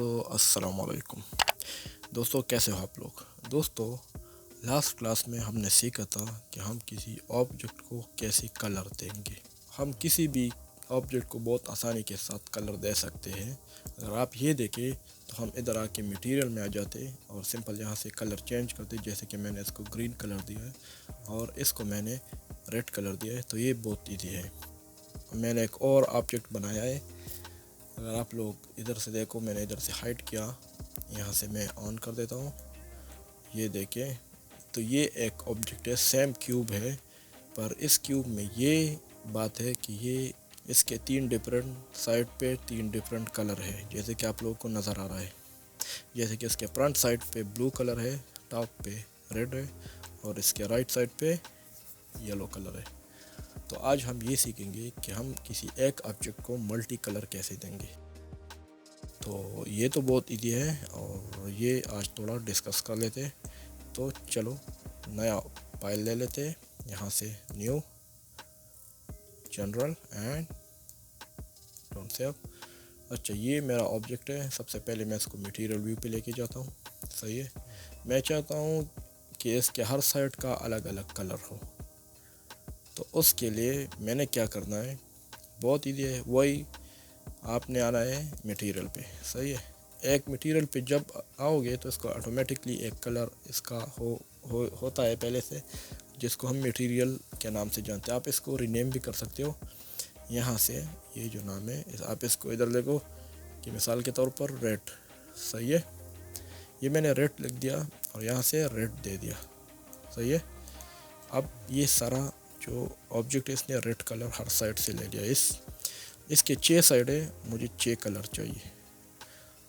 दोस्तों अस्सलाम वालेकुम। दोस्तों कैसे हो आप लोग। दोस्तों लास्ट क्लास में हमने सीखा था कि हम किसी ऑब्जेक्ट को कैसे कलर देंगे। हम किसी भी ऑब्जेक्ट को बहुत आसानी के साथ कलर दे सकते हैं। अगर आप ये देखें तो हम इधर आके मटेरियल में आ जाते और सिंपल यहाँ से कलर चेंज करते। जैसे कि मैंने इसको ग्रीन कलर दिया है और इसको मैंने रेड कलर दिया है, तो ये बहुत ईजी है। मैंने एक और ऑब्जेक्ट बनाया है। अगर आप लोग इधर से देखो, मैंने इधर से हाइड किया, यहाँ से मैं ऑन कर देता हूँ। ये देखें तो ये एक ऑब्जेक्ट है, सेम क्यूब है, पर इस क्यूब में ये बात है कि ये इसके तीन डिफरेंट साइड पे तीन डिफरेंट कलर है, जैसे कि आप लोगों को नज़र आ रहा है। जैसे कि इसके फ्रंट साइड पे ब्लू कलर है, टॉप पे रेड है और इसके राइट साइड पे येलो कलर है। तो आज हम ये सीखेंगे कि हम किसी एक ऑब्जेक्ट को मल्टी कलर कैसे देंगे। तो ये तो बहुत इजी है और ये आज थोड़ा डिस्कस कर लेते। तो चलो नया फाइल ले लेते, यहाँ से new general and don't save. अच्छा, ये मेरा ऑब्जेक्ट है। सबसे पहले मैं इसको मटेरियल व्यू पे लेके जाता हूँ। सही है। मैं चाहता हूँ कि इसके हर साइड का अलग अलग कलर हो। तो उसके लिए मैंने क्या करना है, बहुत ईजी है। वही आपने आना है मटेरियल पे। सही है। एक मटेरियल पे जब आओगे तो इसको ऑटोमेटिकली एक कलर इसका होता है पहले से, जिसको हम मटेरियल के नाम से जानते हैं। आप इसको रीनेम भी कर सकते हो। यहाँ से ये जो नाम है आप इसको इधर देखो कि मिसाल के तौर पर रेड। सही है। ये मैंने रेड लिख दिया और यहाँ से रेड दे दिया। सही है। अब ये सारा जो ऑब्जेक्ट है इसने रेड कलर हर साइड से ले लिया। इसके 6 साइड है, मुझे 6 कलर चाहिए।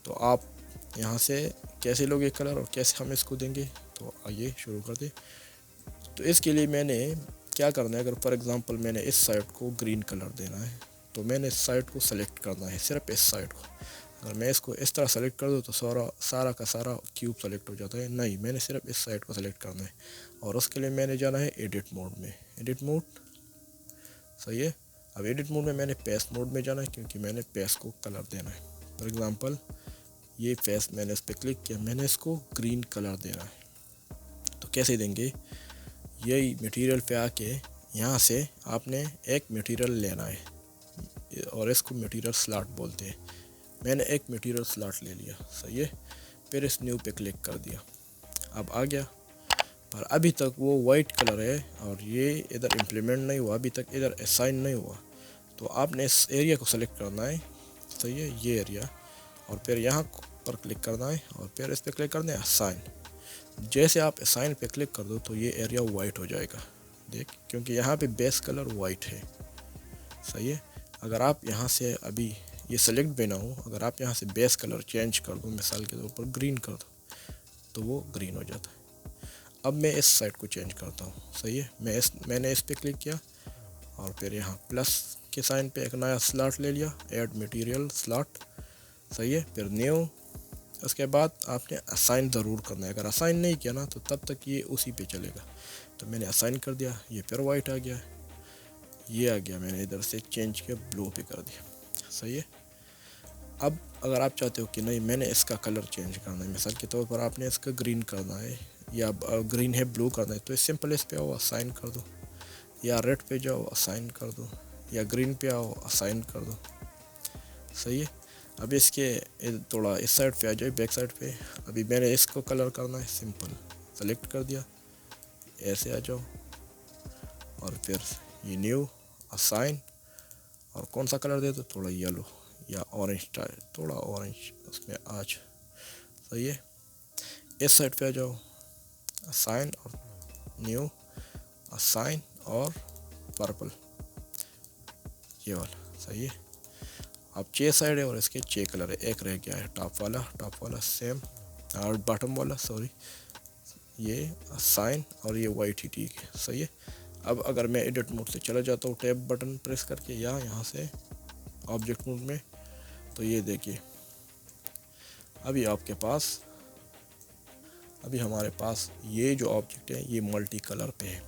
तो आप यहाँ से कैसे लोगे कलर और कैसे हम इसको देंगे, तो आइए शुरू कर दे। तो इसके लिए मैंने क्या करना है, अगर फॉर एग्ज़ाम्पल मैंने इस साइड को ग्रीन कलर देना है तो मैंने इस साइड को सेलेक्ट करना है, सिर्फ इस साइड को। अगर मैं इसको इस तरह सेलेक्ट कर दूँ तो सारा का सारा क्यूब सेलेक्ट हो जाता है। नहीं, मैंने सिर्फ इस साइड को सेलेक्ट करना है और उसके लिए मैंने जाना है एडिट मोड में। Edit mode. सही है। अब एडिट मोड में मैंने पेस्ट मोड में जाना है क्योंकि मैंने पेस्ट को कलर देना है। फॉर एग्ज़ाम्पल ये फेस मैंने इस पर क्लिक किया, मैंने इसको ग्रीन कलर देना है। तो कैसे देंगे, यही मटेरियल पे आके यहाँ से आपने एक मटेरियल लेना है और इसको मटेरियल स्लॉट बोलते हैं। मैंने एक मटेरियल स्लॉट ले लिया। सही है। फिर इस न्यू पे क्लिक कर दिया। अब आ गया, पर अभी तक वो वाइट कलर है और ये इधर इम्प्लीमेंट नहीं हुआ, अभी तक इधर असाइन नहीं हुआ। तो आपने इस एरिया को सेलेक्ट करना है। सही है, ये एरिया, और फिर यहाँ पर क्लिक करना है और फिर इस पर क्लिक करना है असाइन। जैसे आप असाइन पे क्लिक कर दो तो ये एरिया वाइट हो जाएगा। देख, क्योंकि यहाँ पे बेस कलर वाइट है। सही है। अगर आप यहाँ से अभी ये सेलेक्ट भी ना हो, अगर आप यहाँ से बेस कलर चेंज कर दो, मिसाल के तौर पर ग्रीन कर दो, तो वो ग्रीन हो जाता है। अब मैं इस साइड को चेंज करता हूँ। सही है। मैंने इस पर क्लिक किया और फिर यहाँ प्लस के साइन पे एक नया स्लॉट ले लिया, ऐड मटेरियल स्लॉट। सही है। फिर न्यू। उसके बाद आपने असाइन ज़रूर करना है। अगर असाइन नहीं किया ना तो तब तक ये उसी पे चलेगा। तो मैंने असाइन कर दिया, ये फिर वाइट आ गया, ये आ गया, मैंने इधर से चेंज किया, ब्लू पे कर दिया। सही है। अब अगर आप चाहते हो कि नहीं मैंने इसका कलर चेंज करना है, मिसाल के तौर पर आपने इसका ग्रीन करना है या ग्रीन है ब्लू करना है, तो सिंपल इस पे आओ असाइन कर दो, या रेड पे जाओ असाइन कर दो, या ग्रीन पे आओ असाइन कर दो। सही है। अब इसके थोड़ा इस साइड पे आ जाए, बैक साइड पे। अभी मैंने इसको कलर करना है, सिंपल सेलेक्ट कर दिया, ऐसे आ जाओ और फिर ये न्यू असाइन, और कौन सा कलर दे दो, थोड़ा येलो या ऑरेंज टाइप, थोड़ा ऑरेंज उसमें आज। सही है। इस साइड पे आ जाओ, असाइन और न्यू असाइन और पर्पल, ये वाला। सही है। अब 6 साइड है और इसके 6 कलर है, एक रह गया है टॉप वाला सेम, और बॉटम वाला सॉरी, ये साइन और ये वाइट ही ठीक है। सही है। अब अगर मैं एडिट मोड से चला जाता हूँ टैब बटन प्रेस करके या यहाँ से ऑब्जेक्ट मोड में, तो ये देखिए अभी आपके पास, अभी हमारे पास ये जो ऑब्जेक्ट है ये मल्टी कलर पे है।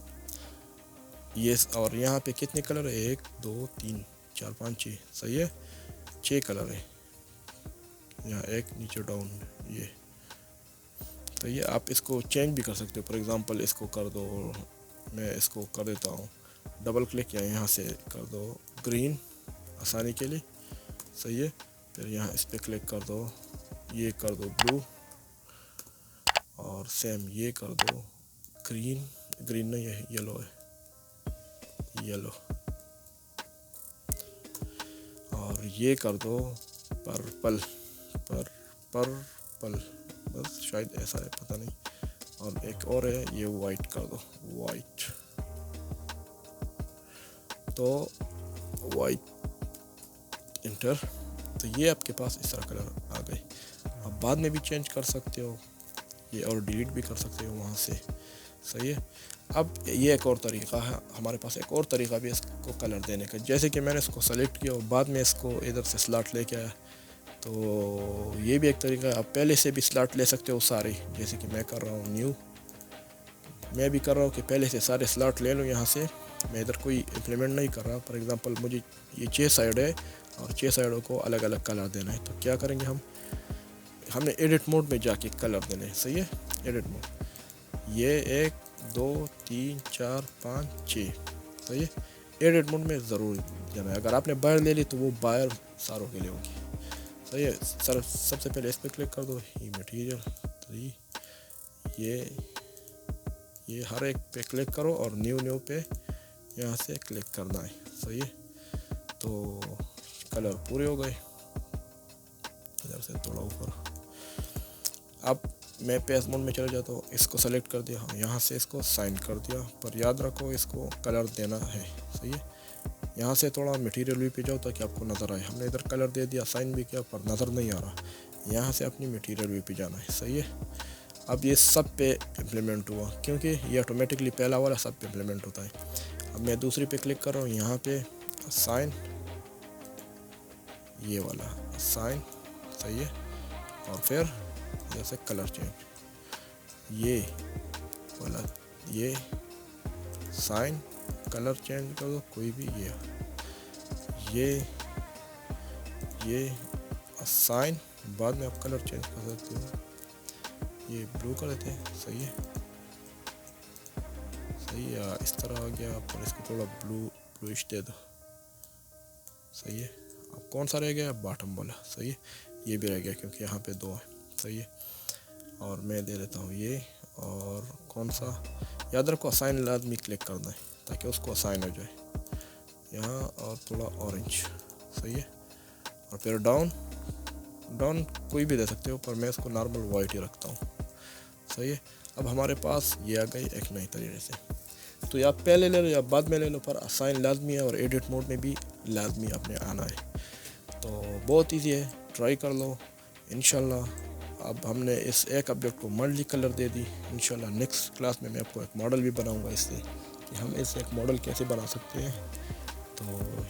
ये और यहाँ पे कितने कलर है, 1 2 3 4 5 6। सही है। 6 कलर है। यहाँ एक, नीचे डाउन ये। तो ये आप इसको चेंज भी कर सकते हो। फॉर एग्ज़ाम्पल इसको कर दो, मैं इसको कर देता हूँ डबल क्लिक, या यहाँ से कर दो ग्रीन आसानी के लिए, सही है। फिर यहाँ इस पर क्लिक कर दो, ये कर दो ब्लू, और सेम ये कर दो ग्रीन, ग्रीन नहीं है येलो है, येलो, और ये कर दो पर्पल, पर्पल, बस शायद ऐसा है, पता नहीं। और एक और है, ये वाइट कर दो, वाइट। तो वाइट इंटर। तो ये आपके पास इस तरह कलर आ गए। अब बाद में भी चेंज कर सकते हो ये, और डिलीट भी कर सकते हो वहाँ से, सही है। अब ये एक और तरीका है, हमारे पास एक और तरीका भी इसको कलर देने का। जैसे कि मैंने इसको सेलेक्ट किया और बाद में इसको इधर से स्लॉट लेके आया, तो ये भी एक तरीका है। आप पहले से भी स्लॉट ले सकते हो सारे, जैसे कि मैं कर रहा हूँ न्यू, मैं भी कर रहा हूँ कि पहले से सारे स्लॉट ले लूँ यहाँ से। मैं इधर कोई इम्प्लीमेंट नहीं कर रहा। फॉर एग्ज़ाम्पल मुझे ये 6 साइड है और 6 साइडों को अलग अलग कलर देना है, तो क्या करेंगे हमने एडिट मोड में जाके कलर देने हैं, सही है। एडिट मोड, ये 1 2 3 4 5 6, सही है। एडिट मोड में ज़रूर जाना है। अगर आपने बायर ले ली तो वो बायर सारों के लिए होगी, सही है। सबसे पहले इस पर क्लिक कर दो, ये मटेरियल, तो ये हर एक पे क्लिक करो और न्यू पे यहाँ से क्लिक करना है, सही है। तो कलर पूरे हो गए। इधर से थोड़ा ऊपर। अब मैं पेस्ट मोड में चले जाता हूँ, इसको सेलेक्ट कर दिया, यहाँ से इसको साइन कर दिया, पर याद रखो इसको कलर देना है, सही है। यहाँ से थोड़ा मटेरियल व्यू पे जाओ ताकि आपको नज़र आए। हमने इधर कलर दे दिया, साइन भी किया, पर नज़र नहीं आ रहा। यहाँ से अपनी मटेरियल व्यू पे जाना है, सही है। अब ये सब पे इम्प्लीमेंट हुआ, क्योंकि ये ऑटोमेटिकली पहला वाला सब पे इम्प्लीमेंट होता है। अब मैं दूसरी पे क्लिक कर रहा हूँ, यहाँ पे साइन, ये वाला साइन, सही है। और फिर जैसे कलर चेंज, ये वाला, ये साइन, कलर चेंज कर दो कोई भी, ये साइन, बाद में आप कलर चेंज कर सकते हो। ये ब्लू कर देते हैं, सही है, सही है। इस तरह आ गया, पर इसको थोड़ा ब्लूइश दे दो, सही है। अब कौन सा रह गया, बॉटम वाला, सही है। ये भी रह गया क्योंकि यहाँ पे 2 है, सही है। और मैं दे देता हूँ ये, और कौन सा, याद रखो असाइन लाजमी क्लिक करना है ताकि उसको असाइन हो जाए यहाँ, और थोड़ा ऑरेंज, सही है। और फिर डाउन कोई भी दे सकते हो, पर मैं इसको नॉर्मल वाइट ही रखता हूँ, सही है। अब हमारे पास ये आ गई एक नई तरीके से। तो या पहले ले लो या बाद में ले लो, पर असाइन लाजमी है और एडिट मोड में भी लाजमी आपने आना है। तो बहुत ईजी है, ट्राई कर लो इंशाल्लाह। अब हमने इस एक ऑब्जेक्ट को मल्टी कलर दे दी। इंशाल्लाह नेक्स्ट क्लास में मैं आपको एक मॉडल भी बनाऊंगा इससे, कि हम इसे एक मॉडल कैसे बना सकते हैं। तो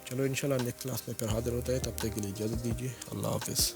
चलो इंशाल्लाह नेक्स्ट क्लास में फिर हाजिर होता है। तब तक के लिए इजाज़त दीजिए, अल्लाह हाफिज़।